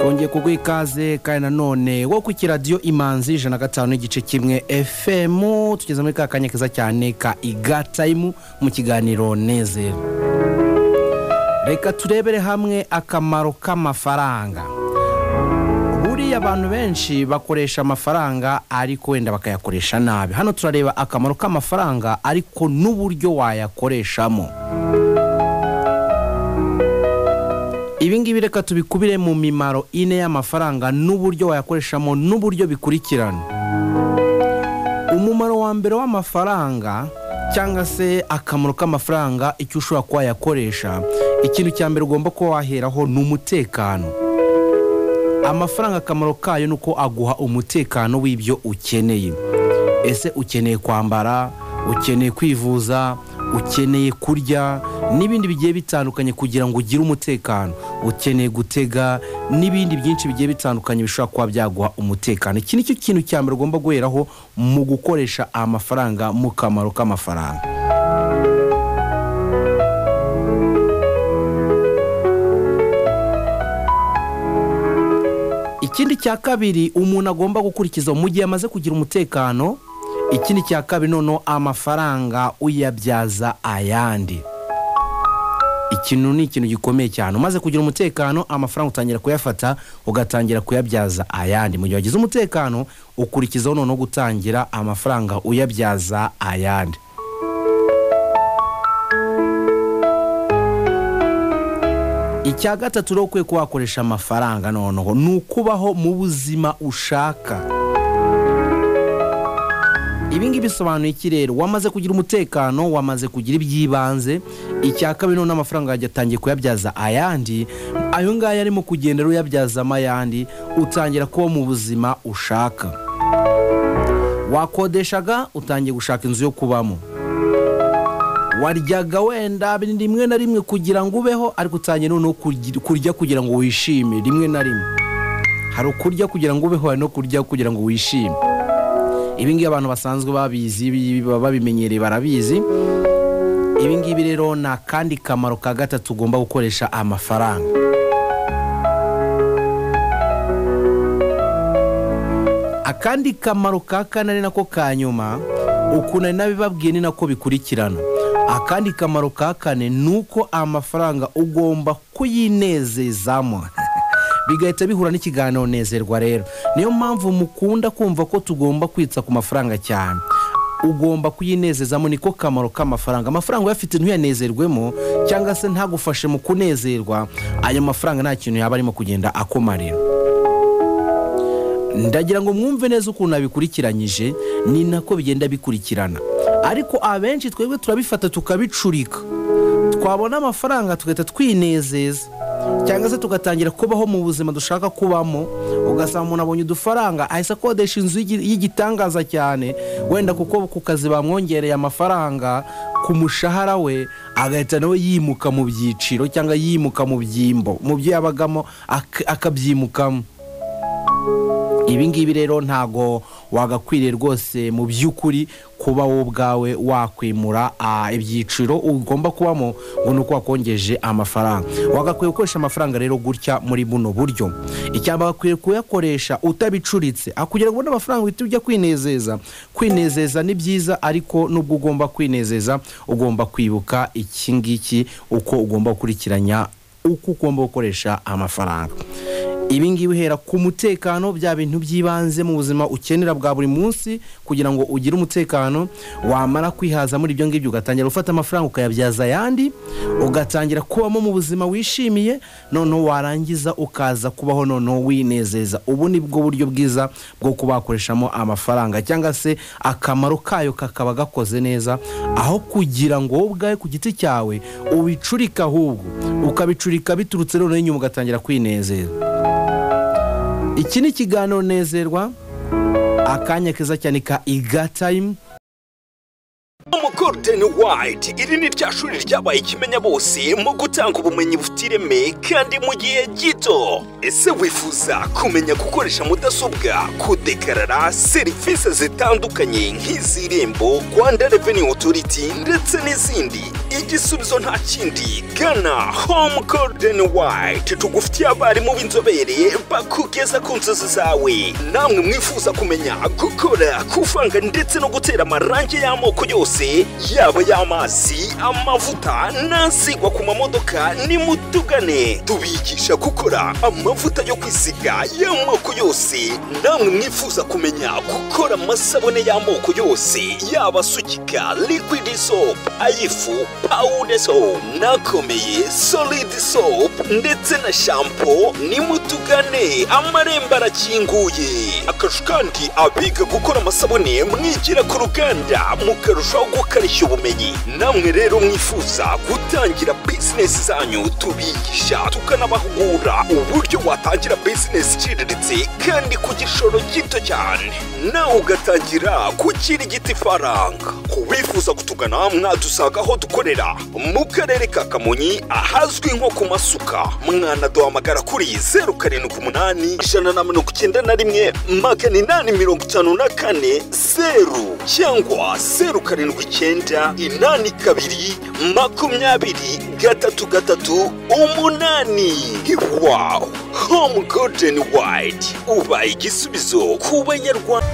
twongeye kuguha ikaze kandi nanone wo ku kiradiyo Imanzi 105.1 FM tugeze muri ka kanya keza cyane ka igatime mu kiganiro Nezero. Reka turebere hamwe akamaro k'amafaranga. Buriya abantu benshi bakoresha amafaranga ariko wenda bakayakoresha nabi. Hano turareba akamaro k'amafaranga ariko n'uburyo wayakoreshamo. Ibingibi reka tubikubire mu mimaro ine y'amafaranga n'uburyo wayakoreshamo n'uburyo bikurikirana. Umumaro wa mbere w'amafaranga cyangwa se akamaro k'amafaranga icyo ushobora kuba yakoresha, ikintu cya mbere ugomba kuba waheraho ni umutekano. Amafaranga akamaro kayo nuko aguha umutekano w'ibyo ukeneye. Ese ukeneye kwambara, ukeneye kwivuza, ukeneye kurya n'ibindi bigiye bitandukanye kugira ngo ugire umutekano, ukeneye gutega n'ibindi byinshi bigiye bitandukanye bishobora kuba byaguha umutekano. Iki nicyo kintu cya mbere ugomba guheraho mu gukoresha amafaranga mu kamaro k'amafaranga. Ikindi cya kabiri umuntu agomba gukurikiza mu gihe amaze kugira umutekano, ikindi cya kabiri noneho amafaranga uyabyaza ayandi. Ikintu ni ikintu gikomeye cyane. Umaze kugira umutekano, amafaranga utangira kuyafata ugatangira kuyabyaza ayandi. Mu gihe wagize umutekano ukurikizaho noneho gutangira amafaranga uyabyaza ayandi. Icya gatatu rero ukwiye kuhakoresha amafaranga noneho ni ukubaho mu buzima ushaka. Ibingi bisobanuye iki rero? Wamaze kugira umutekano, wamaze kugira ibyibanze, icya kabiri none amafaranga yatangiye kuyabyaza ayandi. Ayo ngaya arimo kugenda uyabyaza amayandi, utangira kuba mu buzima ushaka. Wakodeshaga, utangiye gushaka inzu yo kubamo. Waryaga wenda rimwe na rimwe kugira ngo ubeho, ariko utangiye no kurya kugira ngo wishime rimwe na rimwe. Hari ukurya kugira ngo ubeho, hari no kurya kugira ngo wishime. Ibingi abantu basanzwe babizi, babimenyereye barabizi. Ibingibi rero na kandi kamaro ka gatatu ugomba gukoresha amafaranga. Akandi kamaro ka kane ari nako kanyuma, ukuntu nabibabwiye ni nako bikurikirana. Akandi kamaro ka kane nuko amafaranga ugomba kuyinezezamo. Bigahita bihura n'ikiganiro Nezerwa rero. Niyo mpamvu mukunda kumva ko tugomba kwitsa ku mafaranga cyane. Ugomba kuyinezezamo, niko kamaro k'amafaranga. Amafaranga uyafite ntuyanezerwemo cyangwa se ntagufashe mu kunezerwa, ayo mafaranga nta kintu yaba arimo kugenda akomarira. Ndagira ngo mwumve neza ukuntu abikurikiranyije, ni nako bigenda bikurikirana. Ariko abenshi twebwe turabifata tukabicurika. Twabona amafaranga tugahita twinezeza, cyangwa se tugatangira kubaho mu buzima dushaka kubamo. Ugasanga umuntu abonye udufaranga ahise akodesha inzu y'igitangaza cyane, wenda kuko ku kazi bamwongereye amafaranga ku mushahara we, agahita nawe yimuka mu byiciro cyangwa yimuka mu byimbo, mu byo yabagamo akabyimukamo. Ibingibi rero ntago wagakwiriye rwose mu by'ukuri kuba wowe ubwawe wakwimura ibyiciro ugomba kubamo ngo nuko wakongeje amafaranga. Wagakwiye gukoresha amafaranga rero gutya muri buno buryo. Icyamba bakwiye kuyakoresha utabicuritse, akugira ngo n'amafaranga uhite ujya kwinezeza. Kwinezeza ni byiza, ariko nubwo ugomba kwinezeza ugomba kwibuka iki ngiki, uko ugomba gukurikiranya uko ugomba gukoresha amafaranga. Ibingibi uhera ku mutekano, bya bintu byibanze mu buzima ukenera bwa buri munsi kugira ngo ugire umutekano. Wamara kwihaza muri ibyo ngibyo ugatangira gufata amafaranga ukayabyaza ayandi, ugatangira kubamo mu buzima wishimiye, noneho warangiza ukaza kubaho noneho winezeza. Ubu ni bwo buryo bwiza bwo kubakoreshamo amafaranga, cyangwa se akamaro kayo kakaba gakoze neza, aho kugira ngo wowe ubwawe ku giti cyawe ubicurika, ahubwo ukabicurika biturutse noneho inyuma ugatangira kwinezeza. Iki ni ikiganiro Nezerwa, akanya keza cyane ka igatime. Golden White iri ni rya shuri ryabaye ikimenya bose mu gutanga ubumenyi bufite ireme kandi mu gihe gito. Ese wifuza kumenya gukoresha mudasobwa, kudekarara serivisi zitandukanye nk'iz'Irembo, Rwanda Revenue Authority ndetse n'izindi? Igisubizo nta kindi, gana Home Golden White tugufitiye abarimu b'inzobere bakugeza ku nzozi zawe. Namwe mwifuza kumenya gukora, kuvanga ndetse no gutera amarangi y'amoko yose, yaba y'amazi, amavuta n'asigwa ku mamodoka, nimutugane tubigisha gukora amavuta yo kwisiga y'amoko yose. Namwe mwifuza kumenya gukora amasabune y'amoko yose, yaba asukika, liquid soap, ayifu, powder soap, nakomeye, solid soap ndetse na shampoo, nimutugane amarembo arakinguye. Akarusho kandi abiga gukora amasabune mwigira ku ruganda mukarushaho gukarishya ubumenyi. Namwe rero mwifuza gutangira business zanyu, tubigisha tukanabahugura uburyo watangira business iciriritse kandi ku gishoro gito cyane, nawe ugatangira gukirigita ifaranga. Kubifuza kutugana mwadusanga aho dukorera mu karere ka Kamonyi ahazwi nko ku Masuka. Mwanaduhamagara kuri 078 191 854 0 cyangwa 079 82 20 8. Wow! Home Golden White ubaye igisubizo ku Banyarwanda.